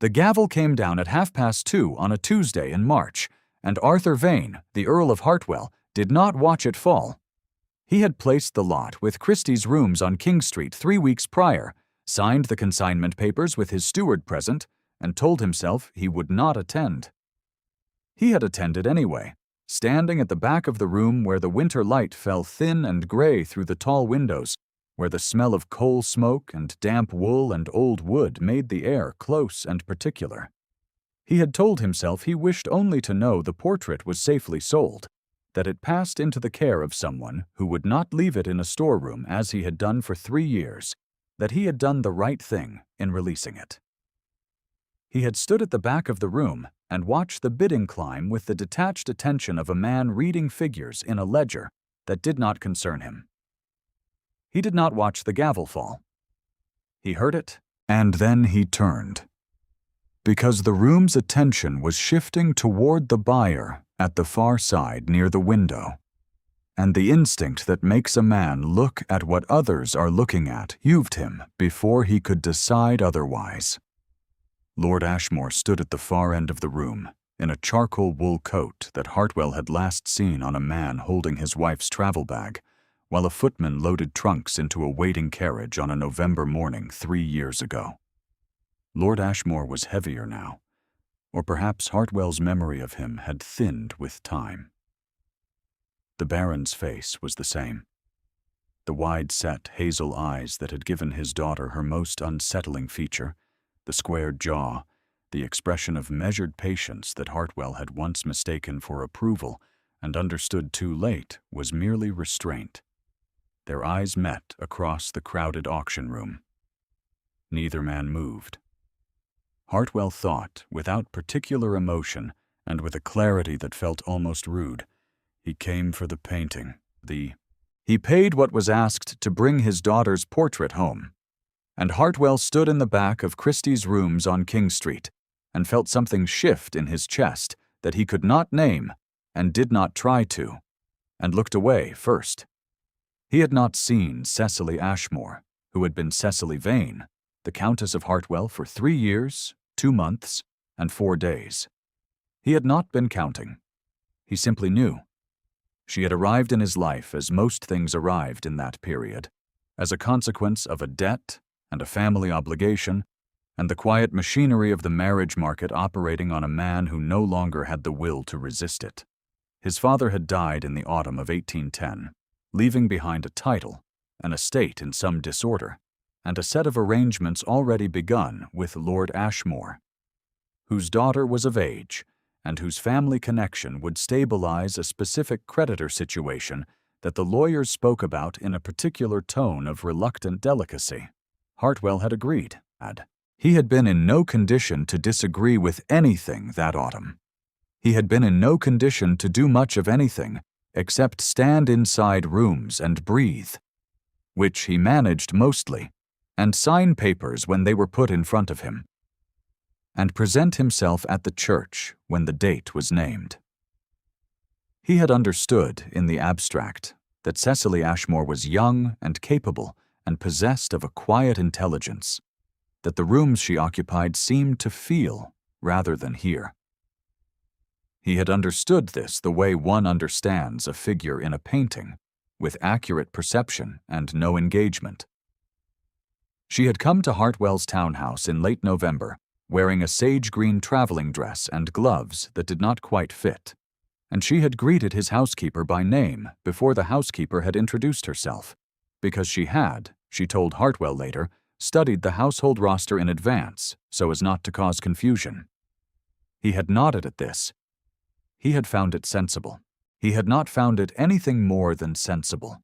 The gavel came down at 2:30 on a Tuesday in March, and Arthur Vane, the Earl of Hartwell, did not watch it fall. He had placed the lot with Christie's rooms on King Street 3 weeks prior, signed the consignment papers with his steward present, and told himself he would not attend. He had attended anyway, standing at the back of the room where the winter light fell thin and gray through the tall windows, where the smell of coal smoke and damp wool and old wood made the air close and particular. He had told himself he wished only to know the portrait was safely sold, that it passed into the care of someone who would not leave it in a storeroom as he had done for 3 years, that he had done the right thing in releasing it. He had stood at the back of the room and watched the bidding climb with the detached attention of a man reading figures in a ledger that did not concern him. He did not watch the gavel fall. He heard it, and then he turned, because the room's attention was shifting toward the buyer at the far side near the window, and the instinct that makes a man look at what others are looking at moved him before he could decide otherwise. Lord Ashmore stood at the far end of the room, in a charcoal wool coat that Hartwell had last seen on a man holding his wife's travel bag, while a footman loaded trunks into a waiting carriage on a November morning 3 years ago. Lord Ashmore was heavier now, or perhaps Hartwell's memory of him had thinned with time. The Baron's face was the same. The wide-set hazel eyes that had given his daughter her most unsettling feature, the squared jaw, the expression of measured patience that Hartwell had once mistaken for approval and understood too late was merely restraint. Their eyes met across the crowded auction room. Neither man moved. Hartwell thought, without particular emotion and with a clarity that felt almost rude, he came for the painting, He paid what was asked to bring his daughter's portrait home. And Hartwell stood in the back of Christie's rooms on King Street and felt something shift in his chest that he could not name and did not try to, and looked away first. He had not seen Cecily Ashmore, who had been Cecily Vane, the Countess of Hartwell, for 3 years, 2 months, and 4 days. He had not been counting. He simply knew. She had arrived in his life as most things arrived in that period, as a consequence of a debt and a family obligation, and the quiet machinery of the marriage market operating on a man who no longer had the will to resist it. His father had died in the autumn of 1810, leaving behind a title, an estate in some disorder, and a set of arrangements already begun with Lord Ashmore, whose daughter was of age, and whose family connection would stabilize a specific creditor situation that the lawyers spoke about in a particular tone of reluctant delicacy. Hartwell had agreed. He had been in no condition to disagree with anything that autumn. He had been in no condition to do much of anything except stand inside rooms and breathe, which he managed mostly, and sign papers when they were put in front of him, and present himself at the church when the date was named. He had understood, in the abstract, that Cecily Ashmore was young and capable and possessed of a quiet intelligence, that the rooms she occupied seemed to feel rather than hear. He had understood this the way one understands a figure in a painting, with accurate perception and no engagement. She had come to Hartwell's townhouse in late November, wearing a sage-green traveling dress and gloves that did not quite fit, and she had greeted his housekeeper by name before the housekeeper had introduced herself, because she had, she told Hartwell later, studied the household roster in advance so as not to cause confusion. He had nodded at this. He had found it sensible. He had not found it anything more than sensible,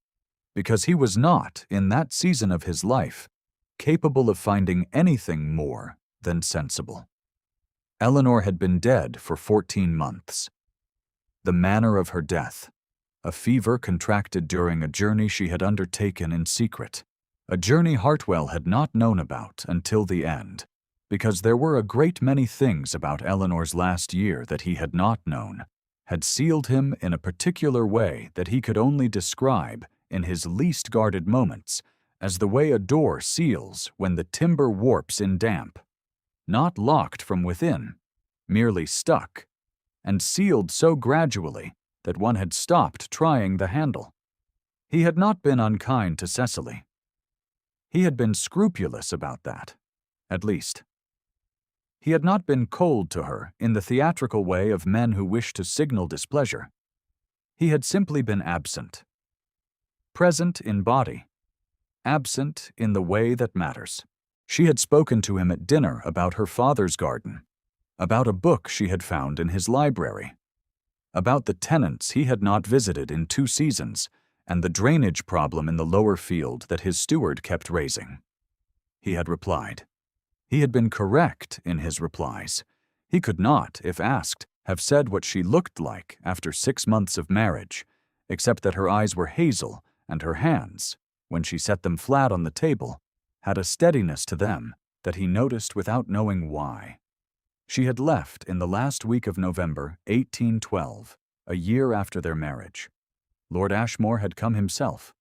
because he was not, in that season of his life, capable of finding anything more than sensible. Eleanor had been dead for 14 months. The manner of her death, a fever contracted during a journey she had undertaken in secret, a journey Hartwell had not known about until the end, because there were a great many things about Eleanor's last year that he had not known, had sealed him in a particular way that he could only describe in his least guarded moments as the way a door seals when the timber warps in damp. not locked from within, merely stuck, and sealed so gradually that one had stopped trying the handle. He had not been unkind to Cecily. He had been scrupulous about that, at least. He had not been cold to her in the theatrical way of men who wish to signal displeasure. He had simply been absent. Present in body, absent in the way that matters. She had spoken to him at dinner about her father's garden, about a book she had found in his library, about the tenants he had not visited in 2 seasons, and the drainage problem in the lower field that his steward kept raising. He had replied. He had been correct in his replies. He could not, if asked, have said what she looked like after 6 months of marriage, except that her eyes were hazel and her hands, when she set them flat on the table, had a steadiness to them that he noticed without knowing why. She had left in the last week of November, 1812, a year after their marriage. Lord Ashmore had come himself.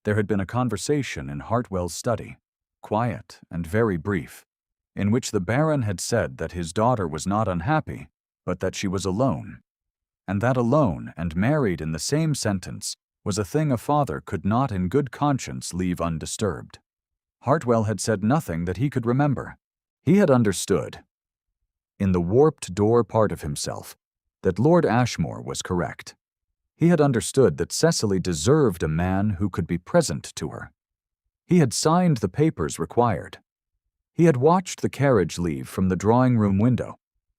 There had been a conversation in Hartwell's study, quiet and very brief, in which the Baron had said that his daughter was not unhappy, but that she was alone, and that alone and married in the same sentence was a thing a father could not in good conscience leave undisturbed. Hartwell had said nothing that he could remember. He had understood, in the warped door part of himself, that Lord Ashmore was correct. He had understood that Cecily deserved a man who could be present to her. He had signed the papers required. He had watched the carriage leave from the drawing-room window,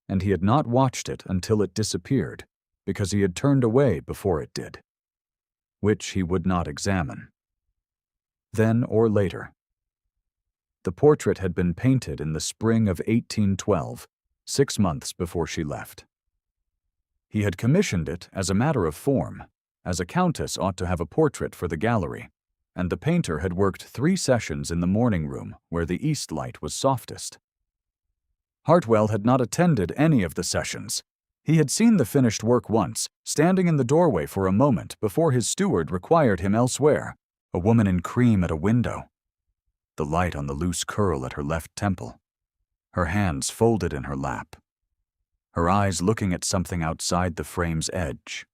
and he had not watched it until it disappeared, because he had turned away before it did, which he would not examine. Then or later. The portrait had been painted in the spring of 1812, 6 months before she left. He had commissioned it as a matter of form, as a countess ought to have a portrait for the gallery, and the painter had worked 3 sessions in the morning room where the east light was softest. Hartwell had not attended any of the sessions. He had seen the finished work once, standing in the doorway for a moment before his steward required him elsewhere, a woman in cream at a window, the light on the loose curl at her left temple, her hands folded in her lap, her eyes looking at something outside the frame's edge,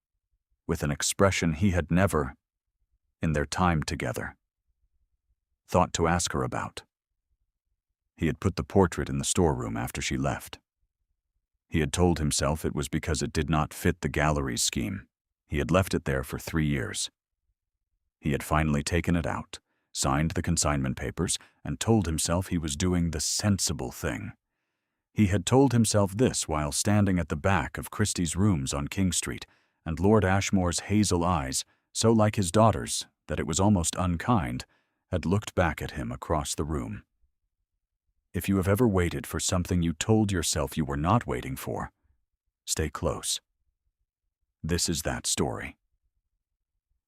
with an expression he had never, in their time together, thought to ask her about. He had put the portrait in the storeroom after she left. He had told himself it was because it did not fit the gallery's scheme. He had left it there for 3 years. He had finally taken it out, signed the consignment papers, and told himself he was doing the sensible thing. He had told himself this while standing at the back of Christie's rooms on King Street, and Lord Ashmore's hazel eyes, so like his daughter's that it was almost unkind, had looked back at him across the room. If you have ever waited for something you told yourself you were not waiting for, stay close. This is that story.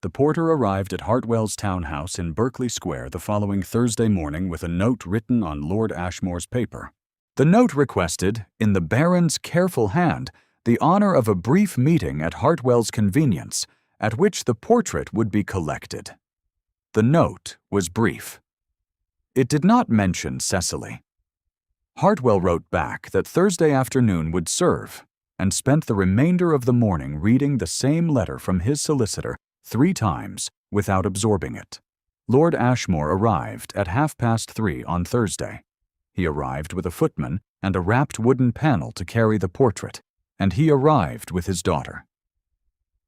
The porter arrived at Hartwell's townhouse in Berkeley Square the following Thursday morning with a note written on Lord Ashmore's paper. The note requested, in the Baron's careful hand, the honor of a brief meeting at Hartwell's convenience, at which the portrait would be collected. The note was brief. It did not mention Cecily. Hartwell wrote back that Thursday afternoon would serve, and spent the remainder of the morning reading the same letter from his solicitor 3 times without absorbing it. Lord Ashmore arrived at 3:30 on Thursday. He arrived with a footman and a wrapped wooden panel to carry the portrait, and he arrived with his daughter.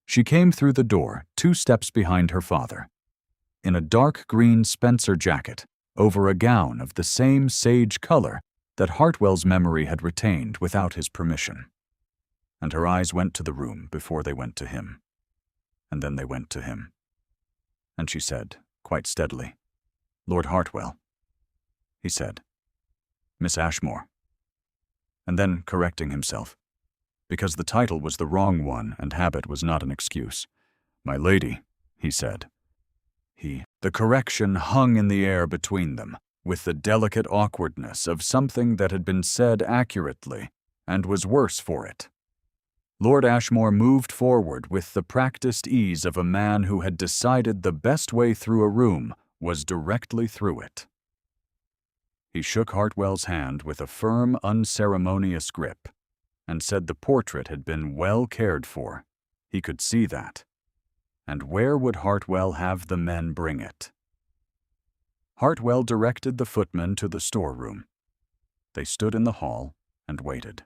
She came through the door 2 steps behind her father, in a dark green Spencer jacket over a gown of the same sage color that Hartwell's memory had retained without his permission. And her eyes went to the room before they went to him. And then they went to him. And she said, quite steadily, "Lord Hartwell." He said, "Miss Ashmore." And then, correcting himself, because the title was the wrong one and habit was not an excuse, "My lady," he said. The correction hung in the air between them, with the delicate awkwardness of something that had been said accurately and was worse for it. Lord Ashmore moved forward with the practiced ease of a man who had decided the best way through a room was directly through it. He shook Hartwell's hand with a firm, unceremonious grip and said the portrait had been well cared for. He could see that. And where would Hartwell have the men bring it? Hartwell directed the footman to the storeroom. They stood in the hall and waited.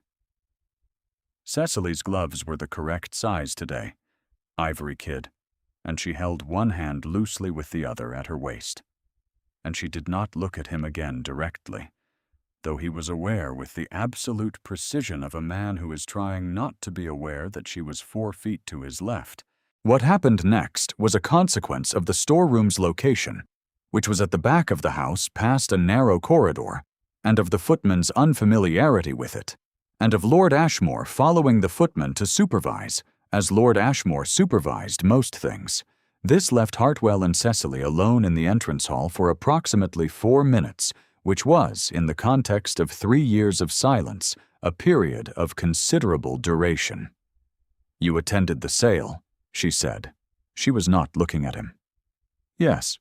Cecily's gloves were the correct size today, ivory kid, and she held one hand loosely with the other at her waist. And she did not look at him again directly, though he was aware with the absolute precision of a man who is trying not to be aware that she was 4 feet to his left. What happened next was a consequence of the storeroom's location, which was at the back of the house past a narrow corridor, and of the footman's unfamiliarity with it, and of Lord Ashmore following the footman to supervise, as Lord Ashmore supervised most things. This left Hartwell and Cecily alone in the entrance hall for approximately 4 minutes, which was, in the context of 3 years of silence, a period of considerable duration. "You attended the sale," she said. She was not looking at him. "Yes."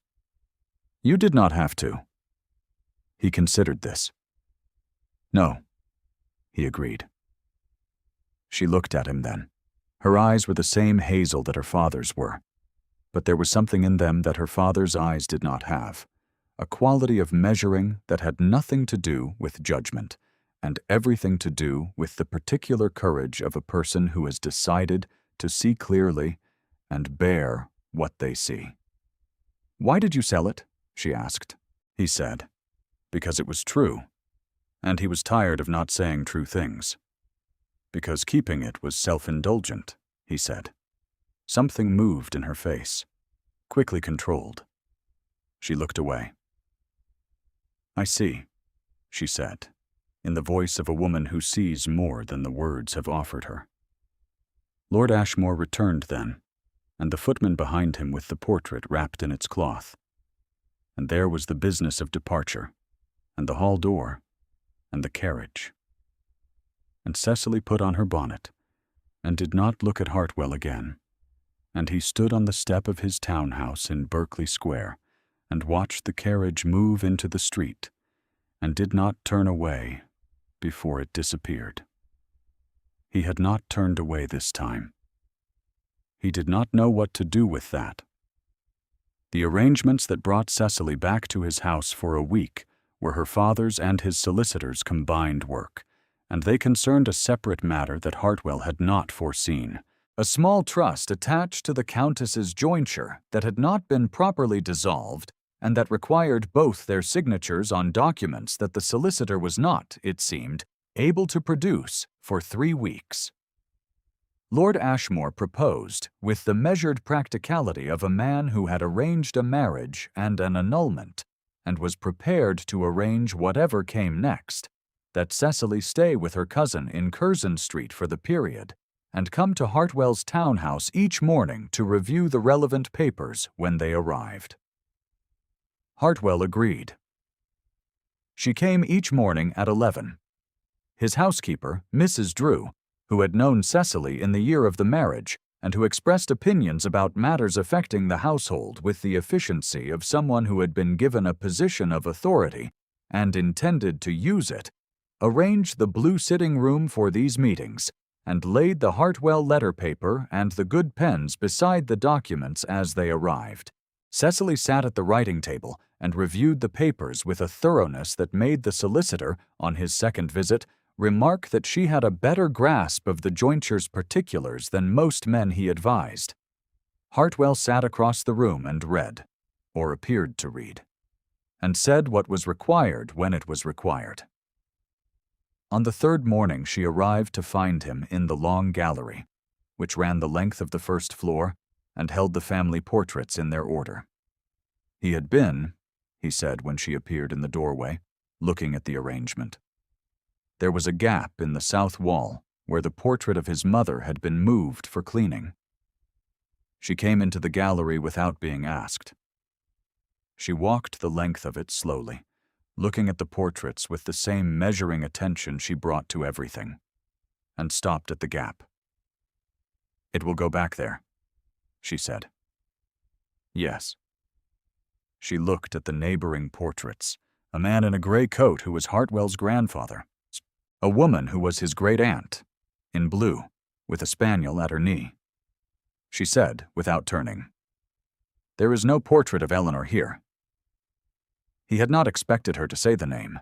"You did not have to." He considered this. "No," he agreed. She looked at him then. Her eyes were the same hazel that her father's were, but there was something in them that her father's eyes did not have, a quality of measuring that had nothing to do with judgment, and everything to do with the particular courage of a person who has decided to see clearly and bear what they see. "Why did you sell it?" she asked. He said, "Because it was true," and he was tired of not saying true things. "Because keeping it was self-indulgent," he said. Something moved in her face, quickly controlled. She looked away. "I see," she said, in the voice of a woman who sees more than the words have offered her. Lord Ashmore returned then, and the footman behind him with the portrait wrapped in its cloth. And there was the business of departure, and the hall door, and the carriage. And Cecily put on her bonnet, and did not look at Hartwell again, and he stood on the step of his townhouse in Berkeley Square, and watched the carriage move into the street, and did not turn away before it disappeared. He had not turned away this time. He did not know what to do with that. The arrangements that brought Cecily back to his house for a week were her father's and his solicitor's combined work, and they concerned a separate matter that Hartwell had not foreseen. A small trust attached to the Countess's jointure that had not been properly dissolved and that required both their signatures on documents that the solicitor was not, it seemed, able to produce for 3 weeks. Lord Ashmore proposed, with the measured practicality of a man who had arranged a marriage and an annulment, and was prepared to arrange whatever came next, that Cecily stay with her cousin in Curzon Street for the period, and come to Hartwell's townhouse each morning to review the relevant papers when they arrived. Hartwell agreed. She came each morning at 11. His housekeeper, Mrs. Drew, who had known Cecily in the year of the marriage and who expressed opinions about matters affecting the household with the efficiency of someone who had been given a position of authority and intended to use it, arranged the blue sitting room for these meetings and laid the Hartwell letter paper and the good pens beside the documents as they arrived. Cecily sat at the writing table and reviewed the papers with a thoroughness that made the solicitor, on his second visit, remark that she had a better grasp of the jointure's particulars than most men he advised. Hartwell sat across the room and read, or appeared to read, and said what was required when it was required. On the 3rd morning she arrived to find him in the long gallery, which ran the length of the 1st floor and held the family portraits in their order. He had been, he said when she appeared in the doorway, looking at the arrangement. There was a gap in the south wall where the portrait of his mother had been moved for cleaning. She came into the gallery without being asked. She walked the length of it slowly, looking at the portraits with the same measuring attention she brought to everything, and stopped at the gap. "It will go back there," she said. "Yes." She looked at the neighboring portraits, A man in a gray coat who was Hartwell's grandfather. A woman who was his great-aunt, in blue, with a spaniel at her knee. She said, without turning, "There is no portrait of Eleanor here." He had not expected her to say the name.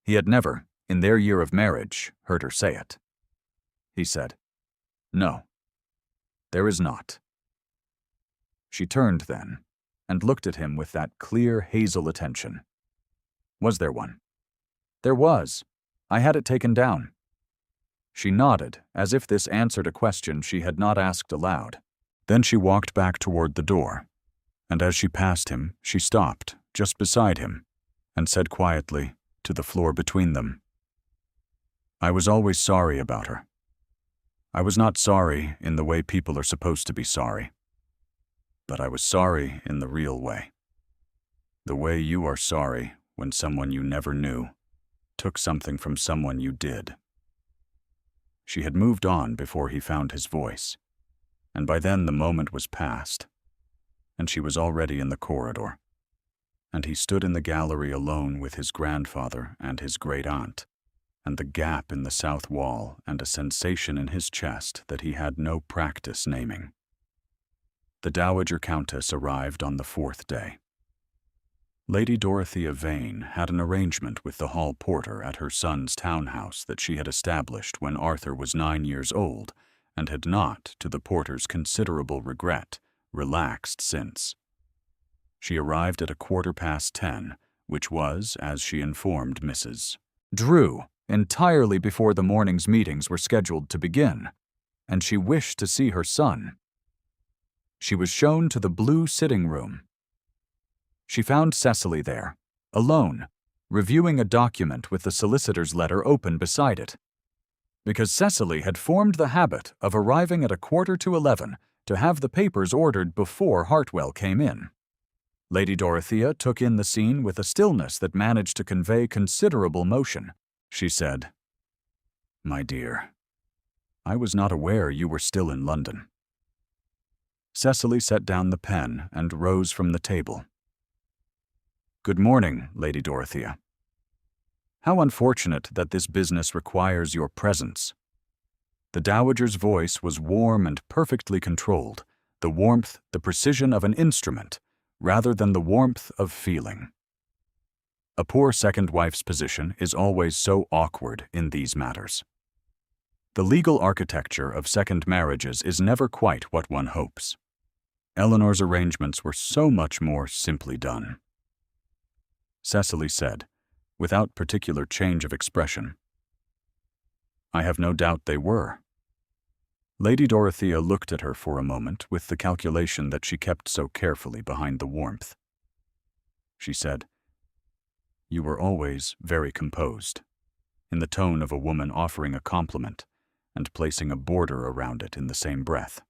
He had never, in their year of marriage, heard her say it. He said, "No, there is not." She turned then, and looked at him with that clear hazel attention. "Was there one?" "There was. I had it taken down." She nodded, as if this answered a question she had not asked aloud. Then she walked back toward the door, and as she passed him, she stopped, just beside him, and said quietly, to the floor between them, "I was always sorry about her. I was not sorry in the way people are supposed to be sorry, but I was sorry in the real way. The way you are sorry when someone you never knew took something from someone you did." She had moved on before he found his voice, and by then the moment was past, and she was already in the corridor, and he stood in the gallery alone with his grandfather and his great-aunt, and the gap in the south wall and a sensation in his chest that he had no practice naming. The Dowager Countess arrived on the 4th day. Lady Dorothea Vane had an arrangement with the hall porter at her son's townhouse that she had established when Arthur was 9 years old, and had not, to the porter's considerable regret, relaxed since. She arrived at 10:15, which was, as she informed Mrs. Drew, entirely before the morning's meetings were scheduled to begin, and she wished to see her son. She was shown to the blue sitting room. She found Cecily there, alone, reviewing a document with the solicitor's letter open beside it, because Cecily had formed the habit of arriving at 11:15 to have the papers ordered before Hartwell came in. Lady Dorothea took in the scene with a stillness that managed to convey considerable motion. She said, "My dear, I was not aware you were still in London." Cecily set down the pen and rose from the table. "Good morning, Lady Dorothea. How unfortunate that this business requires your presence." The dowager's voice was warm and perfectly controlled, the warmth, the precision of an instrument, rather than the warmth of feeling. A poor second wife's position is always so awkward in these matters. The legal architecture of second marriages is never quite what one hopes. Eleanor's arrangements were so much more simply done. Cecily said, without particular change of expression, "I have no doubt they were." Lady Dorothea looked at her for a moment with the calculation that she kept so carefully behind the warmth. She said, "You were always very composed," in the tone of a woman offering a compliment and placing a border around it in the same breath.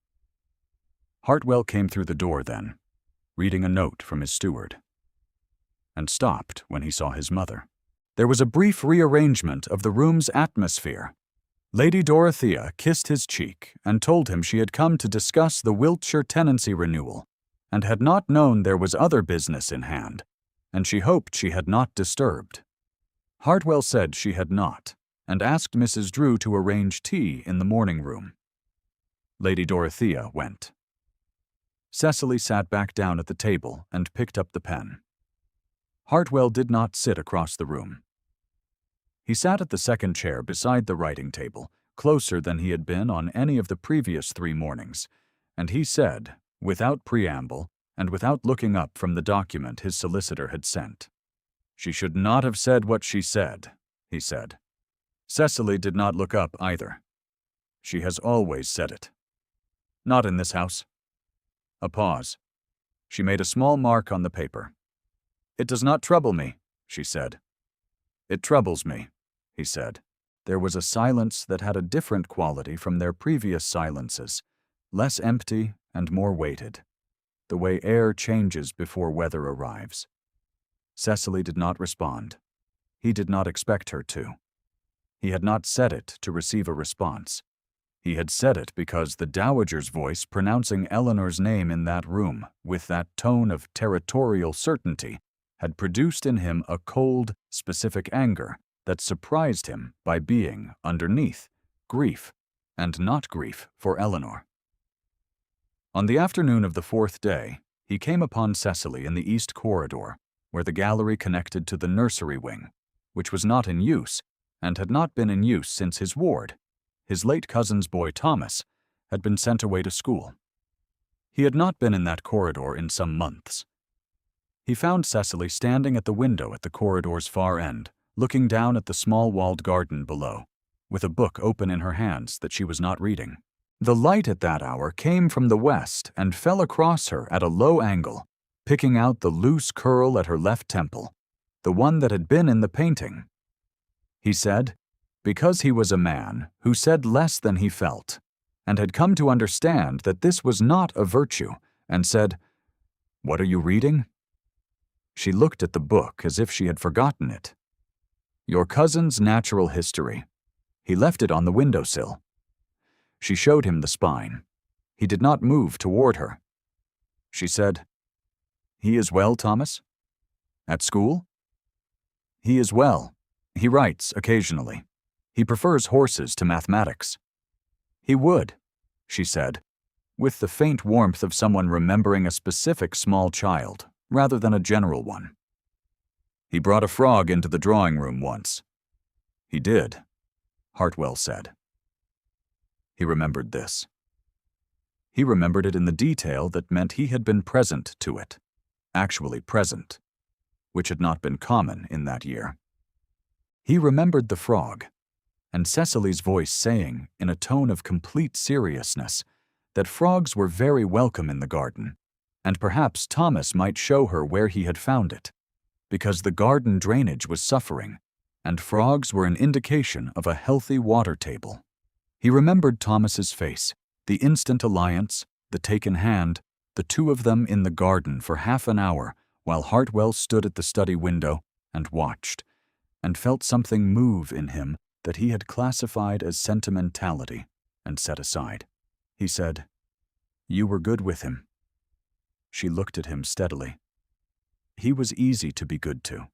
Hartwell came through the door then, reading a note from his steward, and stopped when he saw his mother. There was a brief rearrangement of the room's atmosphere. Lady Dorothea kissed his cheek and told him she had come to discuss the Wiltshire tenancy renewal, and had not known there was other business in hand, and she hoped she had not disturbed. Hartwell said she had not, and asked Mrs. Drew to arrange tea in the morning room. Lady Dorothea went. Cecily sat back down at the table and picked up the pen. Hartwell did not sit across the room. He sat at the second chair beside the writing table, closer than he had been on any of the previous 3 mornings, and he said, without preamble and without looking up from the document his solicitor had sent, "She should not have said what she said," he said. Cecily did not look up either. "She has always said it." "Not in this house." A pause. She made a small mark on the paper. "It does not trouble me," she said. "It troubles me," he said. There was a silence that had a different quality from their previous silences, less empty and more weighted, the way air changes before weather arrives. Cecily did not respond. He did not expect her to. He had not said it to receive a response. He had said it because the dowager's voice pronouncing Eleanor's name in that room, with that tone of territorial certainty, had produced in him a cold, specific anger that surprised him by being, underneath, grief, and not grief for Eleanor. On the afternoon of the fourth day, he came upon Cecily in the east corridor, where the gallery connected to the nursery wing, which was not in use and had not been in use since his ward, his late cousin's boy Thomas, had been sent away to school. He had not been in that corridor in some months. He found Cecily standing at the window at the corridor's far end, looking down at the small walled garden below, with a book open in her hands that she was not reading. The light at that hour came from the west and fell across her at a low angle, picking out the loose curl at her left temple, the one that had been in the painting. He said, because he was a man who said less than he felt, and had come to understand that this was not a virtue, and said, "What are you reading?" She looked at the book as if she had forgotten it. "Your cousin's natural history. He left it on the windowsill." She showed him the spine. He did not move toward her. She said, "He is well, Thomas? At school?" "He is well. He writes occasionally. He prefers horses to mathematics." "He would," she said, with the faint warmth of someone remembering a specific small child, rather than a general one. "He brought a frog into the drawing room once." "He did," Hartwell said. He remembered this. He remembered it in the detail that meant he had been present to it, actually present, which had not been common in that year. He remembered the frog, and Cecily's voice saying, in a tone of complete seriousness, that frogs were very welcome in the garden, and perhaps Thomas might show her where he had found it, because the garden drainage was suffering, and frogs were an indication of a healthy water table. He remembered Thomas's face, the instant alliance, the taken hand, the two of them in the garden for half an hour while Hartwell stood at the study window and watched, and felt something move in him that he had classified as sentimentality and set aside. He said, "You were good with him." She looked at him steadily. He was easy to be good to.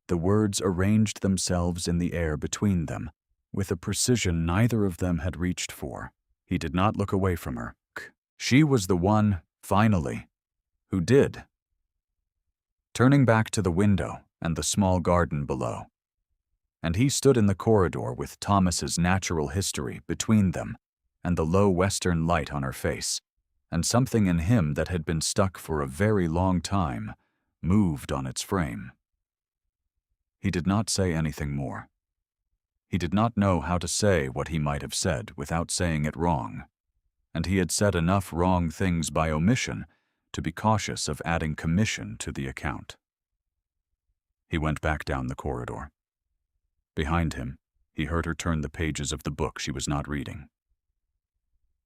The words arranged themselves in the air between them, with a precision neither of them had reached for. He did not look away from her. She was the one, finally, who did. Turning back to the window and the small garden below, and he stood in the corridor with Thomas's natural history between them and the low western light on her face, and something in him that had been stuck for a very long time moved on its frame. He did not say anything more. He did not know how to say what he might have said without saying it wrong, and he had said enough wrong things by omission to be cautious of adding commission to the account. He went back down the corridor. Behind him, he heard her turn the pages of the book she was not reading.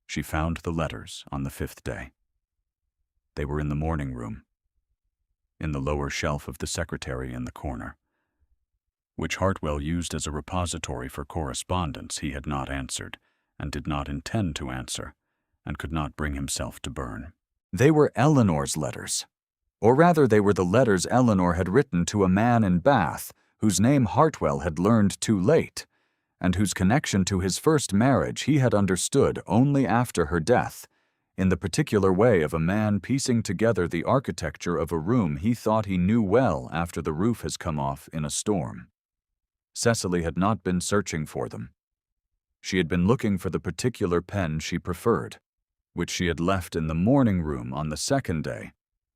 She found the letters on the fifth day. They were in the morning room, in the lower shelf of the secretary in the corner, which Hartwell used as a repository for correspondence he had not answered, and did not intend to answer, and could not bring himself to burn. They were Eleanor's letters, or rather they were the letters Eleanor had written to a man in Bath whose name Hartwell had learned too late, and whose connection to his first marriage he had understood only after her death, in the particular way of a man piecing together the architecture of a room he thought he knew well after the roof has come off in a storm. Cecily had not been searching for them. She had been looking for the particular pen she preferred, which she had left in the morning room on the second day,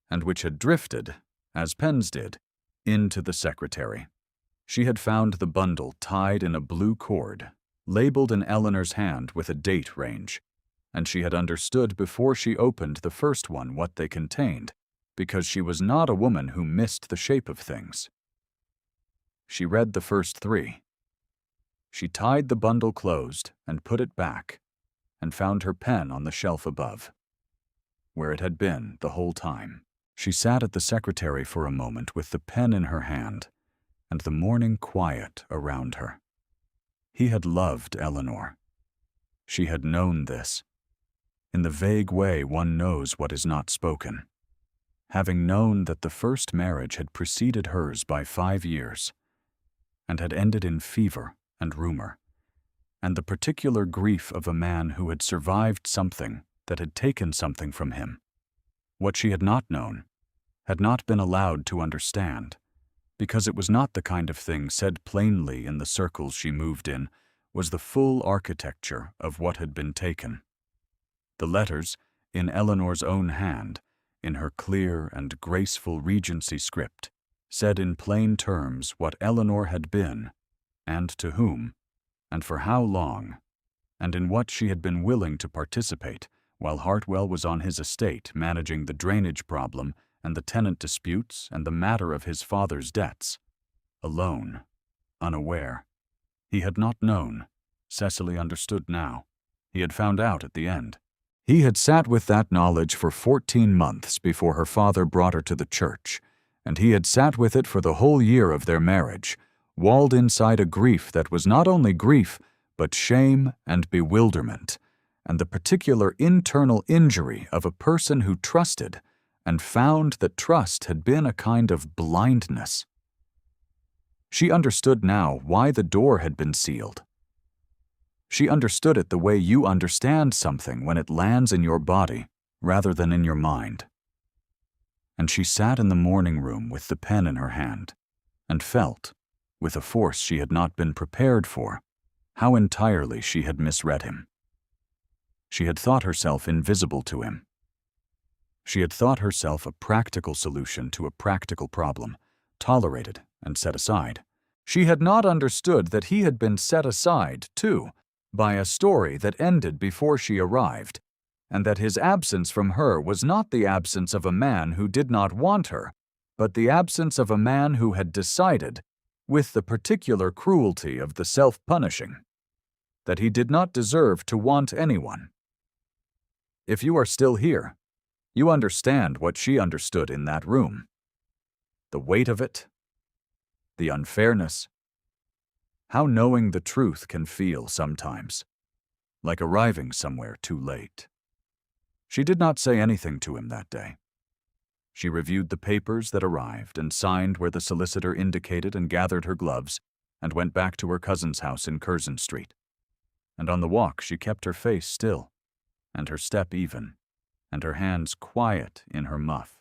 and which had drifted, as pens did, into the secretary. She had found the bundle tied in a blue cord, labeled in Eleanor's hand with a date range, and she had understood before she opened the first one what they contained, because she was not a woman who missed the shape of things. She read the first three. She tied the bundle closed and put it back, and found her pen on the shelf above, where it had been the whole time. She sat at the secretary for a moment with the pen in her hand, and the morning quiet around her. He had loved Eleanor. She had known this. In the vague way one knows what is not spoken. having known that the first marriage had preceded hers by 5 years, and had ended in fever and rumor, and the particular grief of a man who had survived something that had taken something from him. What she had not known, had not been allowed to understand, because it was not the kind of thing said plainly in the circles she moved in, was the full architecture of what had been taken. The letters, in Eleanor's own hand, in her clear and graceful Regency script, said in plain terms what Eleanor had been, and to whom, and for how long, and in what she had been willing to participate while Hartwell was on his estate managing the drainage problem and the tenant disputes and the matter of his father's debts. Alone, unaware. He had not known. Cecily understood now. He had found out at the end. He had sat with that knowledge for 14 months before her father brought her to the church, and he had sat with it for the whole year of their marriage, walled inside a grief that was not only grief, but shame and bewilderment, and the particular internal injury of a person who trusted and found that trust had been a kind of blindness. She understood now why the door had been sealed. She understood it the way you understand something when it lands in your body rather than in your mind. And she sat in the morning room with the pen in her hand and felt, with a force she had not been prepared for, how entirely she had misread him. She had thought herself invisible to him. She had thought herself a practical solution to a practical problem, tolerated and set aside. She had not understood that he had been set aside, too, by a story that ended before she arrived, and that his absence from her was not the absence of a man who did not want her, but the absence of a man who had decided, with the particular cruelty of the self-punishing, that he did not deserve to want anyone. If you are still here, you understand what she understood in that room. The weight of it, the unfairness, how knowing the truth can feel sometimes, like arriving somewhere too late. She did not say anything to him that day. She reviewed the papers that arrived and signed where the solicitor indicated and gathered her gloves and went back to her cousin's house in Curzon Street. And on the walk she kept her face still, and her step even, and her hands quiet in her muff.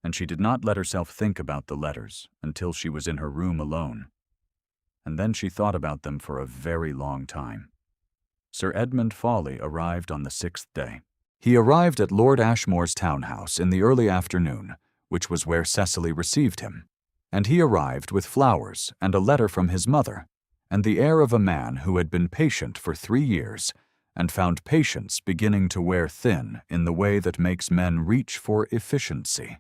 And she did not let herself think about the letters until she was in her room alone. And then she thought about them for a very long time. Sir Edmund Fawley arrived on the 6th day. He arrived at Lord Ashmore's townhouse in the early afternoon, which was where Cecily received him, and he arrived with flowers and a letter from his mother, and the air of a man who had been patient for 3 years, and found patience beginning to wear thin in the way that makes men reach for efficiency.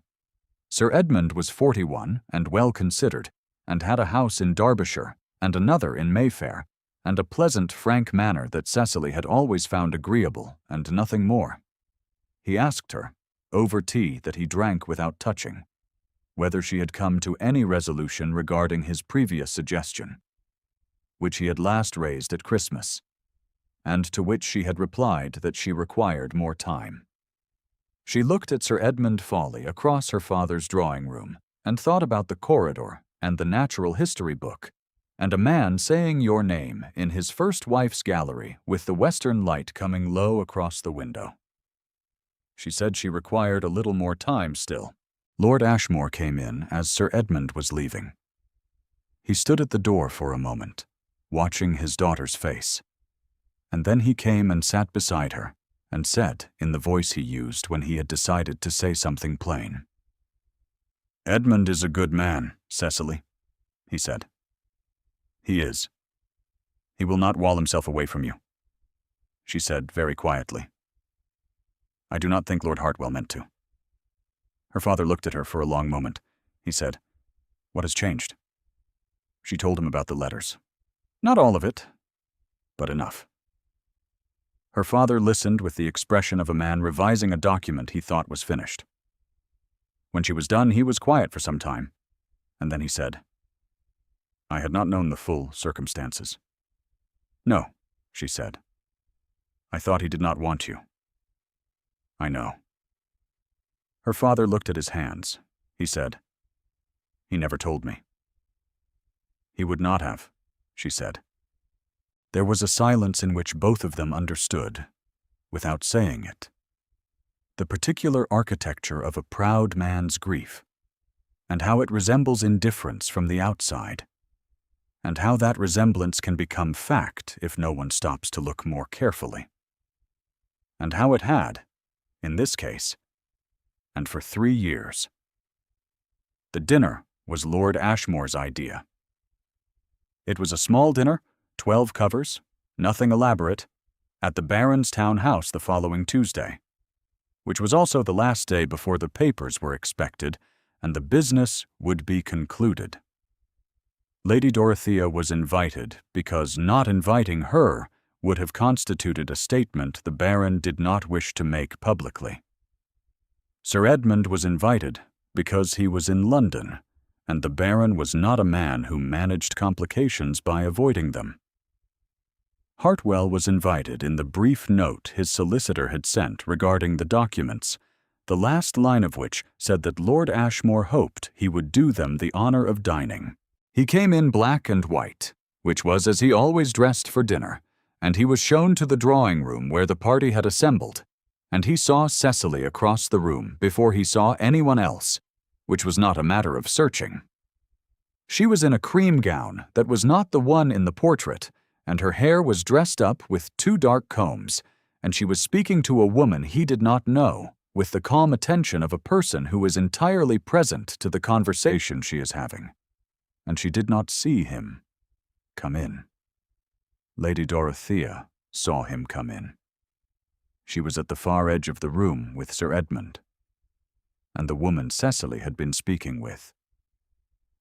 Sir Edmund was 41 and well considered, and had a house in Derbyshire and another in Mayfair, and a pleasant, frank manner that Cecily had always found agreeable, and nothing more. He asked her, over tea that he drank without touching, whether she had come to any resolution regarding his previous suggestion, which he had last raised at Christmas, and to which she had replied that she required more time. She looked at Sir Edmund Fawley across her father's drawing-room, and thought about the corridor and the natural history book, and a man saying your name in his first wife's gallery with the western light coming low across the window. She said she required a little more time still. Lord Ashmore came in as Sir Edmund was leaving. He stood at the door for a moment, watching his daughter's face, and then he came and sat beside her and said, in the voice he used when he had decided to say something plain, "Edmund is a good man, Cecily," he said. "He is. He will not wall himself away from you," she said very quietly. "I do not think Lord Hartwell meant to." Her father looked at her for a long moment. He said, "What has changed?" She told him about the letters. Not all of it, but enough. Her father listened with the expression of a man revising a document he thought was finished. When she was done, he was quiet for some time, and then he said, "I had not known the full circumstances." "No," she said. "I thought he did not want you." "I know." Her father looked at his hands. He said, "He never told me." "He would not have," she said. There was a silence in which both of them understood, without saying it, the particular architecture of a proud man's grief, and how it resembles indifference from the outside, and how that resemblance can become fact if no one stops to look more carefully. And how it had, in this case, and for 3 years. The dinner was Lord Ashmore's idea. It was a small dinner, 12 covers, nothing elaborate, at the Baron's town house the following Tuesday, which was also the last day before the papers were expected and the business would be concluded. Lady Dorothea was invited because not inviting her would have constituted a statement the Baron did not wish to make publicly. Sir Edmund was invited because he was in London, and the Baron was not a man who managed complications by avoiding them. Hartwell was invited in the brief note his solicitor had sent regarding the documents, the last line of which said that Lord Ashmore hoped he would do them the honor of dining. He came in black and white, which was as he always dressed for dinner, and he was shown to the drawing-room where the party had assembled, and he saw Cecily across the room before he saw anyone else, which was not a matter of searching. She was in a cream gown that was not the one in the portrait, and her hair was dressed up with 2 dark combs, and she was speaking to a woman he did not know, with the calm attention of a person who is entirely present to the conversation she is having. And she did not see him come in. Lady Dorothea saw him come in. She was at the far edge of the room with Sir Edmund, and the woman Cecily had been speaking with.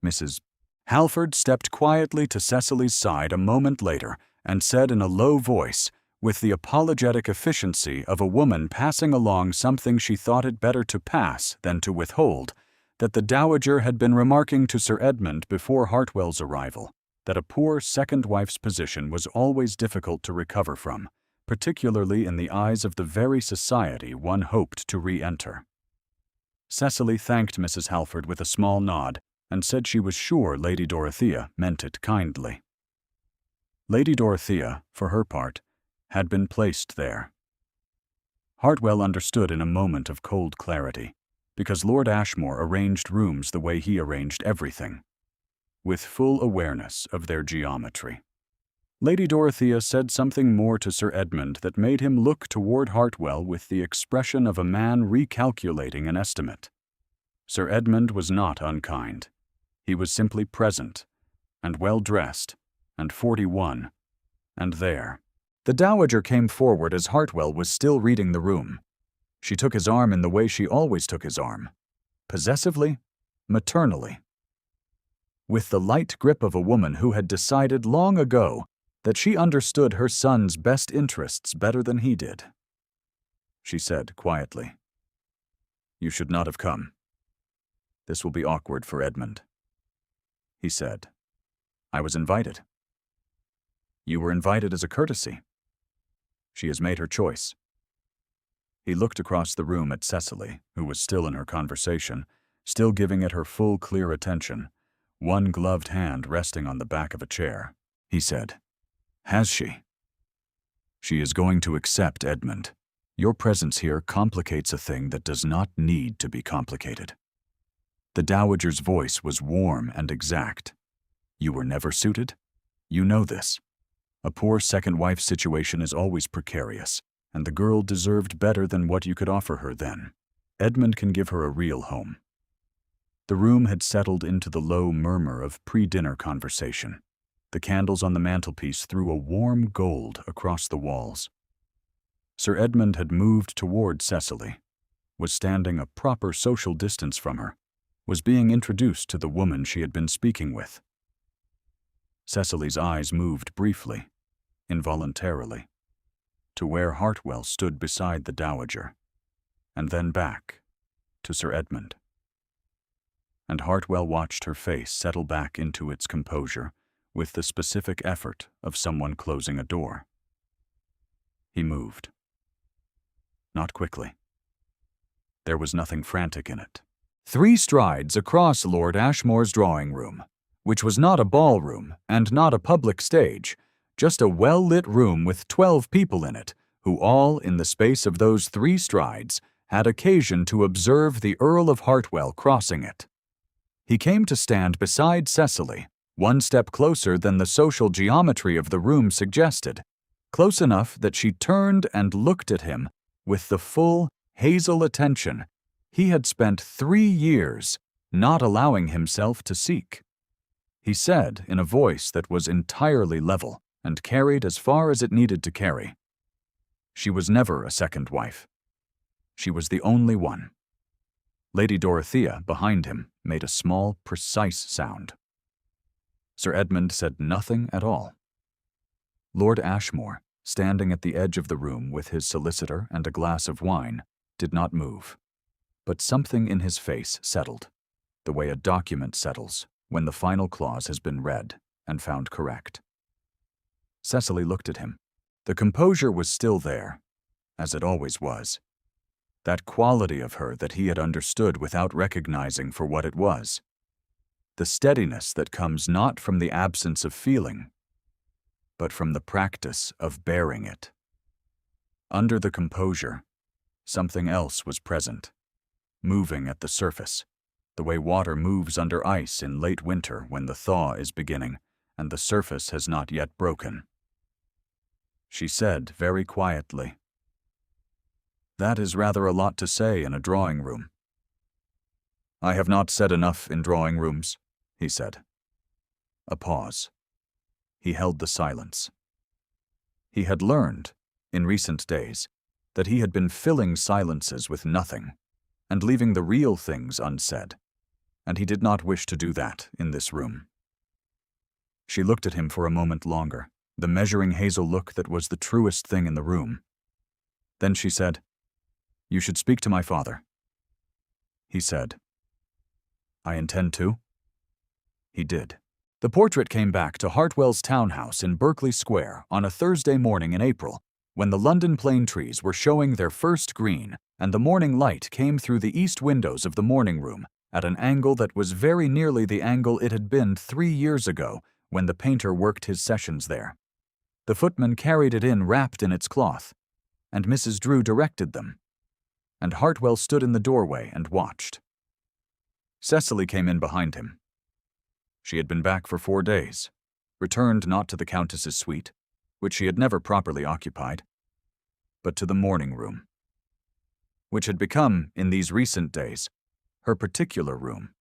Mrs. Halford stepped quietly to Cecily's side a moment later and said in a low voice, with the apologetic efficiency of a woman passing along something she thought it better to pass than to withhold, that the Dowager had been remarking to Sir Edmund before Hartwell's arrival that a poor second wife's position was always difficult to recover from, particularly in the eyes of the very society one hoped to re-enter. Cecily thanked Mrs. Halford with a small nod and said she was sure Lady Dorothea meant it kindly. Lady Dorothea, for her part, had been placed there. Hartwell understood in a moment of cold clarity, because Lord Ashmore arranged rooms the way he arranged everything, with full awareness of their geometry. Lady Dorothea said something more to Sir Edmund that made him look toward Hartwell with the expression of a man recalculating an estimate. Sir Edmund was not unkind. He was simply present, and well-dressed, and 41, and there. The Dowager came forward as Hartwell was still reading the room. She took his arm in the way she always took his arm, possessively, maternally, with the light grip of a woman who had decided long ago that she understood her son's best interests better than he did. She said quietly, "You should not have come. This will be awkward for Edmund." He said, "I was invited." "You were invited as a courtesy. She has made her choice." He looked across the room at Cecily, who was still in her conversation, still giving it her full, clear attention, one gloved hand resting on the back of a chair. He said, "Has she? She is going to accept Edmund. Your presence here complicates a thing that does not need to be complicated." The Dowager's voice was warm and exact. "You were never suited? You know this. A poor second wife's situation is always precarious, and the girl deserved better than what you could offer her then. Edmund can give her a real home." The room had settled into the low murmur of pre-dinner conversation. The candles on the mantelpiece threw a warm gold across the walls. Sir Edmund had moved toward Cecily, was standing a proper social distance from her, was being introduced to the woman she had been speaking with. Cecily's eyes moved briefly, involuntarily, to where Hartwell stood beside the Dowager, and then back to Sir Edmund. And Hartwell watched her face settle back into its composure with the specific effort of someone closing a door. He moved. Not quickly. There was nothing frantic in it. 3 strides across Lord Ashmore's drawing room, which was not a ballroom and not a public stage, just a well-lit room with 12 people in it, who all, in the space of those 3 strides, had occasion to observe the Earl of Hartwell crossing it. He came to stand beside Cecily, 1 step closer than the social geometry of the room suggested, close enough that she turned and looked at him with the full, hazel attention he had spent 3 years not allowing himself to seek. He said in a voice that was entirely level and carried as far as it needed to carry, "She was never a second wife. She was the only one." Lady Dorothea, behind him, made a small, precise sound. Sir Edmund said nothing at all. Lord Ashmore, standing at the edge of the room with his solicitor and a glass of wine, did not move. But something in his face settled, the way a document settles when the final clause has been read and found correct. Cecily looked at him. The composure was still there, as it always was. That quality of her that he had understood without recognizing for what it was. The steadiness that comes not from the absence of feeling, but from the practice of bearing it. Under the composure, something else was present, moving at the surface, the way water moves under ice in late winter when the thaw is beginning and the surface has not yet broken. She said very quietly, "That is rather a lot to say in a drawing room." "I have not said enough in drawing rooms," he said. A pause. He held the silence. He had learned, in recent days, that he had been filling silences with nothing and leaving the real things unsaid, and he did not wish to do that in this room. She looked at him for a moment longer, the measuring hazel look that was the truest thing in the room. Then she said, "You should speak to my father." He said, "I intend to." He did. The portrait came back to Hartwell's townhouse in Berkeley Square on a Thursday morning in April, when the London plane trees were showing their first green and the morning light came through the east windows of the morning room at an angle that was very nearly the angle it had been 3 years ago when the painter worked his sessions there. The footman carried it in wrapped in its cloth, and Mrs. Drew directed them, and Hartwell stood in the doorway and watched. Cecily came in behind him. She had been back for 4 days, returned not to the Countess's suite, which she had never properly occupied, but to the morning room, which had become, in these recent days, her particular room,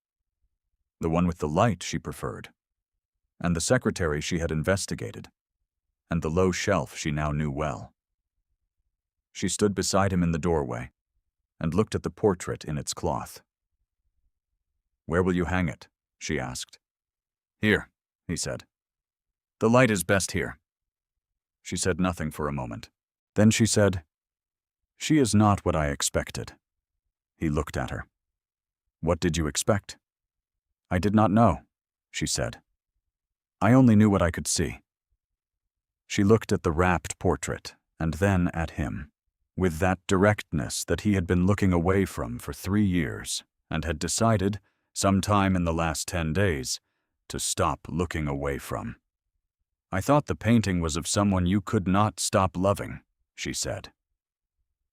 the one with the light she preferred, and the secretary she had investigated, and the low shelf she now knew well. She stood beside him in the doorway and looked at the portrait in its cloth. "Where will you hang it?" she asked. "Here," he said. "The light is best here." She said nothing for a moment. Then she said, "She is not what I expected." He looked at her. "What did you expect?" "I did not know," she said. "I only knew what I could see." She looked at the wrapped portrait and then at him, with that directness that he had been looking away from for 3 years and had decided, sometime in the last 10 days, to stop looking away from. "I thought the painting was of someone you could not stop loving," she said.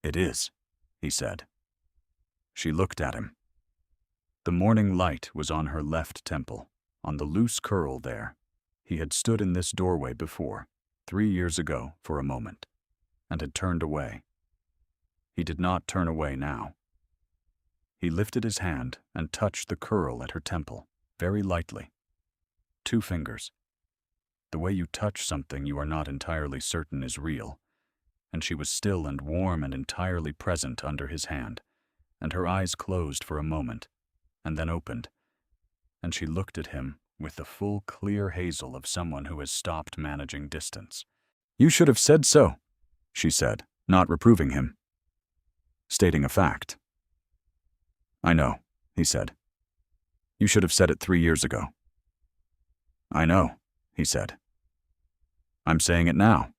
"It is," he said. She looked at him. The morning light was on her left temple, on the loose curl there. He had stood in this doorway before, 3 years ago, for a moment, and had turned away. He did not turn away now. He lifted his hand and touched the curl at her temple, very lightly. 2 fingers. The way you touch something you are not entirely certain is real, and she was still and warm and entirely present under his hand, and her eyes closed for a moment, and then opened, and she looked at him with the full clear hazel of someone who has stopped managing distance. "You should have said so," she said, not reproving him, stating a fact. "I know," he said. "You should have said it 3 years ago." "I know," he said. "I'm saying it now."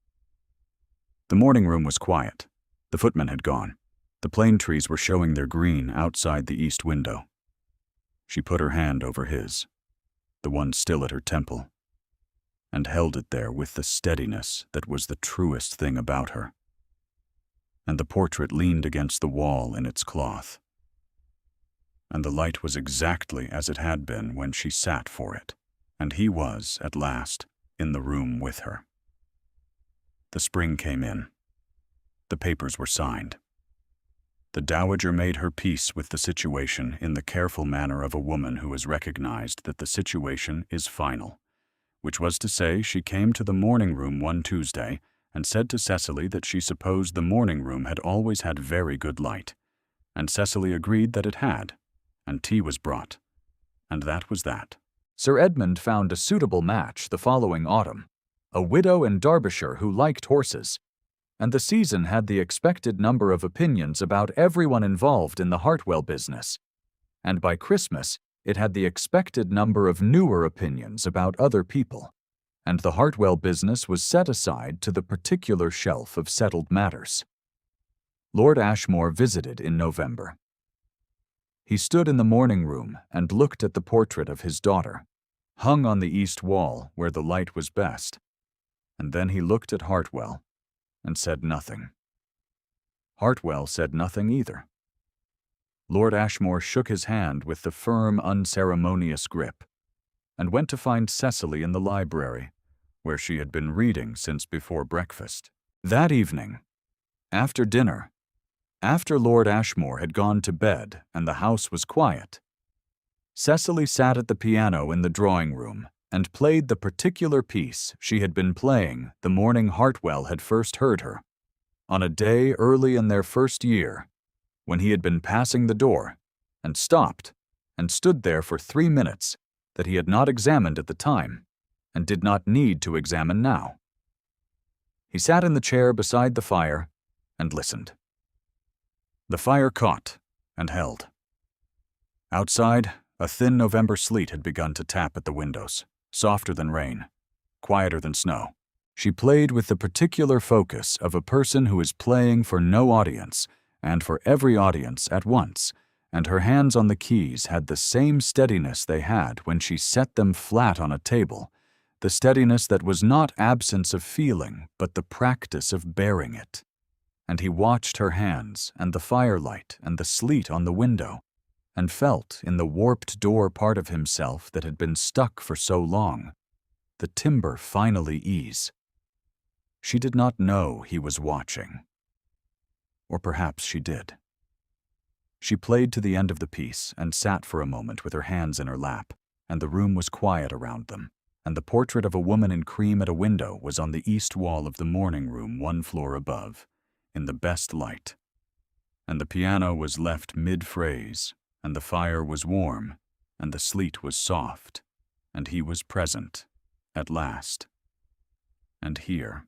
The morning room was quiet. The footman had gone. The plane trees were showing their green outside the east window. She put her hand over his, the one still at her temple, and held it there with the steadiness that was the truest thing about her. And the portrait leaned against the wall in its cloth. And the light was exactly as it had been when she sat for it, and he was, at last, in the room with her. The spring came in. The papers were signed. The dowager made her peace with the situation in the careful manner of a woman who has recognized that the situation is final, which was to say, she came to the morning room one Tuesday and said to Cecily that she supposed the morning room had always had very good light, and Cecily agreed that it had, and tea was brought, and that was that. Sir Edmund found a suitable match the following autumn, a widow in Derbyshire who liked horses, and the season had the expected number of opinions about everyone involved in the Hartwell business, and by Christmas it had the expected number of newer opinions about other people, and the Hartwell business was set aside to the particular shelf of settled matters. Lord Ashmore visited in November. He stood in the morning room and looked at the portrait of his daughter, hung on the east wall where the light was best, and then he looked at Hartwell and said nothing. Hartwell said nothing either. Lord Ashmore shook his hand with the firm, unceremonious grip, and went to find Cecily in the library, where she had been reading since before breakfast. That evening, after dinner, after Lord Ashmore had gone to bed and the house was quiet, Cecily sat at the piano in the drawing-room and played the particular piece she had been playing the morning Hartwell had first heard her, on a day early in their first year, when he had been passing the door, and stopped, and stood there for 3 minutes that he had not examined at the time, and did not need to examine now. He sat in the chair beside the fire and listened. The fire caught and held. Outside, a thin November sleet had begun to tap at the windows, softer than rain, quieter than snow. She played with the particular focus of a person who is playing for no audience and for every audience at once, and her hands on the keys had the same steadiness they had when she set them flat on a table, the steadiness that was not absence of feeling but the practice of bearing it. And he watched her hands and the firelight and the sleet on the window, and felt in the warped door part of himself that had been stuck for so long, the timber finally ease. She did not know he was watching. Or perhaps she did. She played to the end of the piece and sat for a moment with her hands in her lap, and the room was quiet around them, and the portrait of a woman in cream at a window was on the east wall of the morning room 1 floor above, in the best light. And the piano was left mid-phrase, and the fire was warm, and the sleet was soft, and he was present, at last. And here,